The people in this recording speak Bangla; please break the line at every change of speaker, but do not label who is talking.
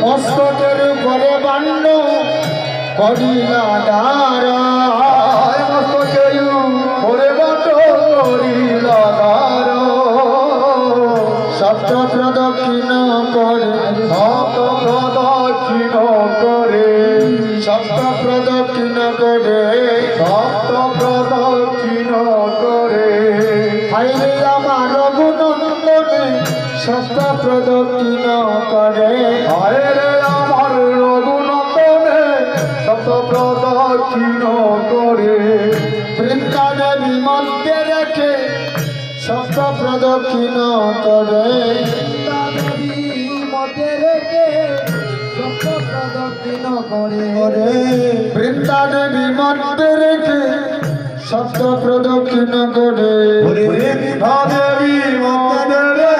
মস্তকের উপরে বান্ন করিলা দ্বারা,
মস্তকের উপরে বান্ন করিলা দ্বারা।
সপ্ত প্রদক্ষিণ করে,
সপ্ত প্রদক্ষিণ করে,
সপ্ত প্রদক্ষিণ করে,
সপ্ত প্রদক্ষিণ করে।
হাইরে আমার রঘুনন্দনে সপ্ত প্রদক্ষিণ করে।
হায় রে আমার রঘুনন্দনে সপ্ত প্রদক্ষিণ করে।
বৃন্দাদেবী মধ্যে রেখে সপ্ত প্রদক্ষিণ করে। বৃন্দাদেবী মধ্যে রেখে সপ্ত প্রদক্ষিণ করে।
বৃন্দাদেবী মধ্যে